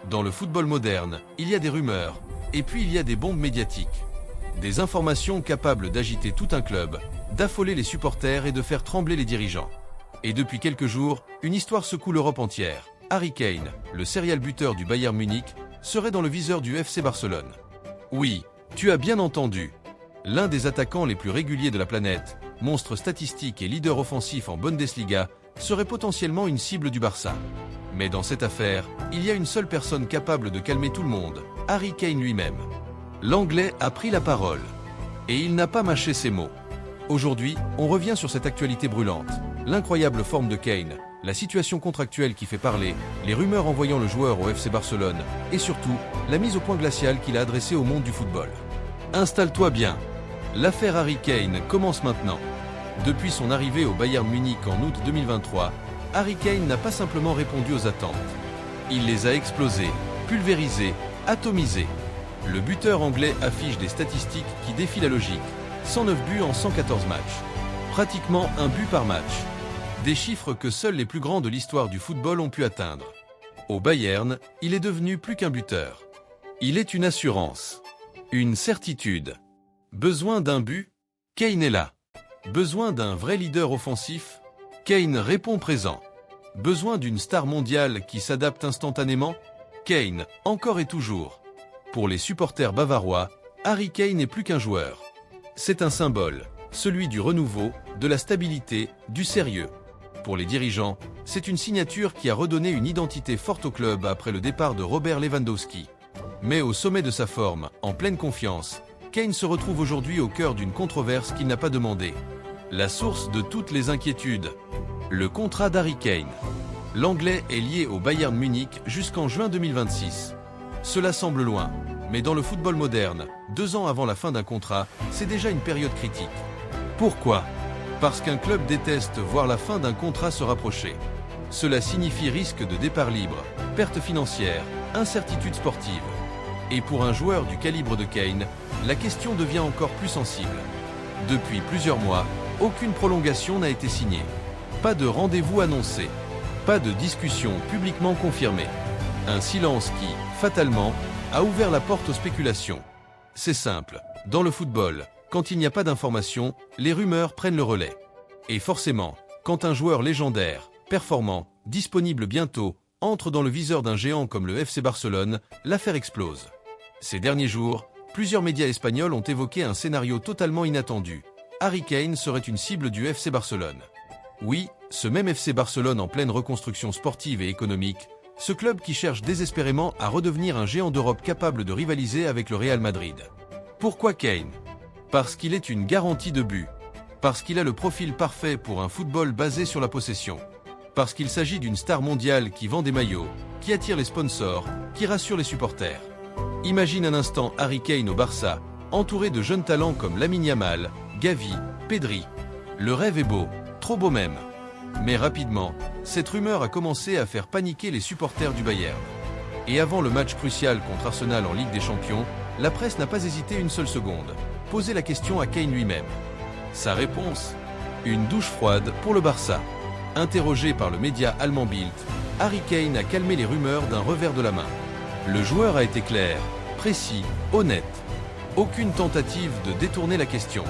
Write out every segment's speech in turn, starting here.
Dans le football moderne, il y a des rumeurs, et puis il y a des bombes médiatiques. Des informations capables d'agiter tout un club, d'affoler les supporters et de faire trembler les dirigeants. Et depuis quelques jours, une histoire secoue l'Europe entière. Harry Kane, le serial buteur du Bayern Munich, serait dans le viseur du FC Barcelone. Oui, tu as bien entendu. L'un des attaquants les plus réguliers de la planète, monstre statistique et leader offensif en Bundesliga, serait potentiellement une cible du Barça. Mais dans cette affaire, il y a une seule personne capable de calmer tout le monde, Harry Kane lui-même. L'Anglais a pris la parole. Et il n'a pas mâché ses mots. Aujourd'hui, on revient sur cette actualité brûlante. L'incroyable forme de Kane, la situation contractuelle qui fait parler, les rumeurs envoyant le joueur au FC Barcelone, et surtout, la mise au point glaciale qu'il a adressée au monde du football. Installe-toi bien. L'affaire Harry Kane commence maintenant. Depuis son arrivée au Bayern Munich en août 2023, Harry Kane n'a pas simplement répondu aux attentes. Il les a explosées, pulvérisées, atomisées. Le buteur anglais affiche des statistiques qui défient la logique. 109 buts en 114 matchs. Pratiquement un but par match. Des chiffres que seuls les plus grands de l'histoire du football ont pu atteindre. Au Bayern, il est devenu plus qu'un buteur. Il est une assurance. Une certitude. Besoin d'un but? Kane est là. Besoin d'un vrai leader offensif? Kane répond présent. Besoin d'une star mondiale qui s'adapte instantanément? Kane, encore et toujours. Pour les supporters bavarois, Harry Kane n'est plus qu'un joueur. C'est un symbole, celui du renouveau, de la stabilité, du sérieux. Pour les dirigeants, c'est une signature qui a redonné une identité forte au club après le départ de Robert Lewandowski. Mais au sommet de sa forme, en pleine confiance, Kane se retrouve aujourd'hui au cœur d'une controverse qu'il n'a pas demandée. La source de toutes les inquiétudes. Le contrat d'Harry Kane. L'Anglais est lié au Bayern Munich jusqu'en juin 2026. Cela semble loin, mais dans le football moderne, 2 ans avant la fin d'un contrat, c'est déjà une période critique. Pourquoi? Parce qu'un club déteste voir la fin d'un contrat se rapprocher. Cela signifie risque de départ libre, perte financière, incertitude sportive. Et pour un joueur du calibre de Kane, la question devient encore plus sensible. Depuis plusieurs mois, aucune prolongation n'a été signée. Pas de rendez-vous annoncé. Pas de discussion publiquement confirmée. Un silence qui, fatalement, a ouvert la porte aux spéculations. C'est simple, dans le football, quand il n'y a pas d'information, les rumeurs prennent le relais. Et forcément, quand un joueur légendaire, performant, disponible bientôt, entre dans le viseur d'un géant comme le FC Barcelone, l'affaire explose. Ces derniers jours, plusieurs médias espagnols ont évoqué un scénario totalement inattendu. Harry Kane serait une cible du FC Barcelone. Oui, ce même FC Barcelone en pleine reconstruction sportive et économique, ce club qui cherche désespérément à redevenir un géant d'Europe capable de rivaliser avec le Real Madrid. Pourquoi Kane? Parce qu'il est une garantie de but. Parce qu'il a le profil parfait pour un football basé sur la possession. Parce qu'il s'agit d'une star mondiale qui vend des maillots, qui attire les sponsors, qui rassure les supporters. Imagine un instant Harry Kane au Barça, entouré de jeunes talents comme Lamine Yamal, Gavi, Pedri. Le rêve est beau, trop beau même. Mais rapidement, cette rumeur a commencé à faire paniquer les supporters du Bayern. Et avant le match crucial contre Arsenal en Ligue des Champions, la presse n'a pas hésité une seule seconde. Poser la question à Kane lui-même. Sa réponse? Une douche froide pour le Barça. Interrogé par le média allemand Bild, Harry Kane a calmé les rumeurs d'un revers de la main. Le joueur a été clair, précis, honnête. Aucune tentative de détourner la question.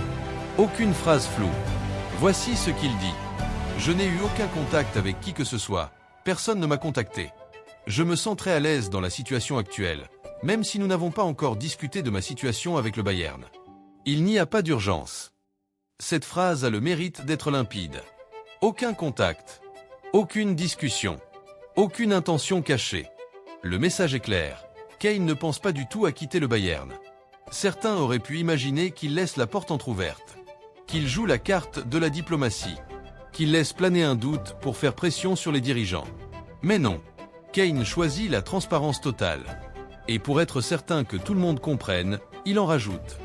Aucune phrase floue. Voici ce qu'il dit. Je n'ai eu aucun contact avec qui que ce soit. Personne ne m'a contacté. Je me sens très à l'aise dans la situation actuelle, même si nous n'avons pas encore discuté de ma situation avec le Bayern. Il n'y a pas d'urgence. Cette phrase a le mérite d'être limpide. Aucun contact. Aucune discussion. Aucune intention cachée. Le message est clair. Kane ne pense pas du tout à quitter le Bayern. Certains auraient pu imaginer qu'il laisse la porte entrouverte. Qu'il joue la carte de la diplomatie. Qu'il laisse planer un doute pour faire pression sur les dirigeants. Mais non. Kane choisit la transparence totale. Et pour être certain que tout le monde comprenne, il en rajoute.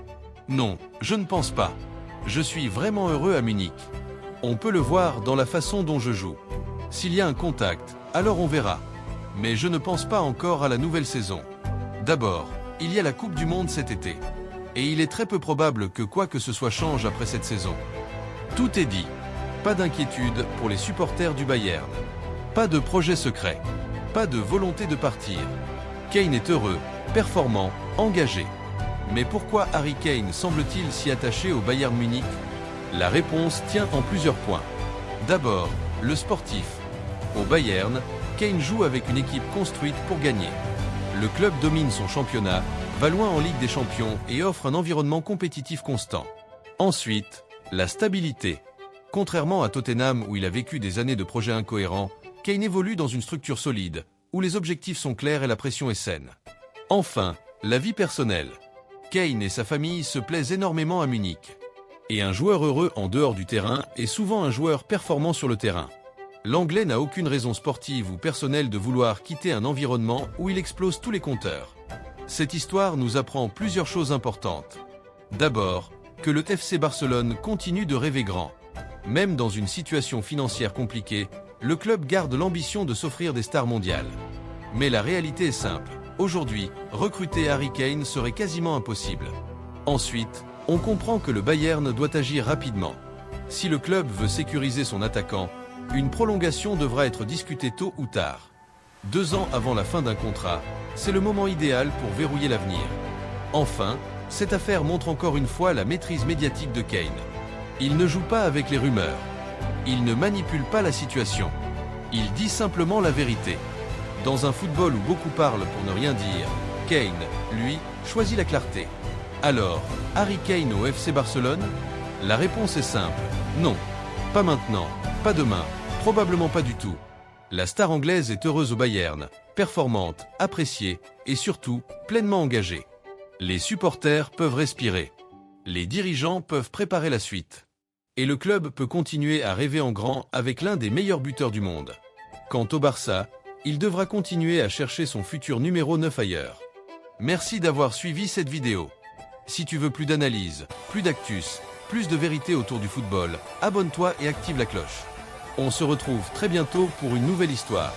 Non, je ne pense pas. Je suis vraiment heureux à Munich. On peut le voir dans la façon dont je joue. S'il y a un contact, alors on verra. Mais je ne pense pas encore à la nouvelle saison. D'abord, il y a la Coupe du Monde cet été. Et il est très peu probable que quoi que ce soit change après cette saison. Tout est dit. Pas d'inquiétude pour les supporters du Bayern. Pas de projet secret. Pas de volonté de partir. Kane est heureux, performant, engagé. Mais pourquoi Harry Kane semble-t-il si attaché au Bayern Munich? La réponse tient en plusieurs points. D'abord, le sportif. Au Bayern, Kane joue avec une équipe construite pour gagner. Le club domine son championnat, va loin en Ligue des Champions et offre un environnement compétitif constant. Ensuite, la stabilité. Contrairement à Tottenham où il a vécu des années de projets incohérents, Kane évolue dans une structure solide, où les objectifs sont clairs et la pression est saine. Enfin, la vie personnelle. Kane et sa famille se plaisent énormément à Munich. Et un joueur heureux en dehors du terrain est souvent un joueur performant sur le terrain. L'Anglais n'a aucune raison sportive ou personnelle de vouloir quitter un environnement où il explose tous les compteurs. Cette histoire nous apprend plusieurs choses importantes. D'abord, que le FC Barcelone continue de rêver grand. Même dans une situation financière compliquée, le club garde l'ambition de s'offrir des stars mondiales. Mais la réalité est simple. Aujourd'hui, recruter Harry Kane serait quasiment impossible. Ensuite, on comprend que le Bayern doit agir rapidement. Si le club veut sécuriser son attaquant, une prolongation devra être discutée tôt ou tard. 2 ans avant la fin d'un contrat, c'est le moment idéal pour verrouiller l'avenir. Enfin, cette affaire montre encore une fois la maîtrise médiatique de Kane. Il ne joue pas avec les rumeurs. Il ne manipule pas la situation. Il dit simplement la vérité. Dans un football où beaucoup parlent pour ne rien dire, Kane, lui, choisit la clarté. Alors, Harry Kane au FC Barcelone? La réponse est simple, non. Pas maintenant, pas demain, probablement pas du tout. La star anglaise est heureuse au Bayern, performante, appréciée et surtout pleinement engagée. Les supporters peuvent respirer. Les dirigeants peuvent préparer la suite. Et le club peut continuer à rêver en grand avec l'un des meilleurs buteurs du monde. Quant au Barça, il devra continuer à chercher son futur numéro 9 ailleurs. Merci d'avoir suivi cette vidéo. Si tu veux plus d'analyse, plus d'actus, plus de vérité autour du football, abonne-toi et active la cloche. On se retrouve très bientôt pour une nouvelle histoire.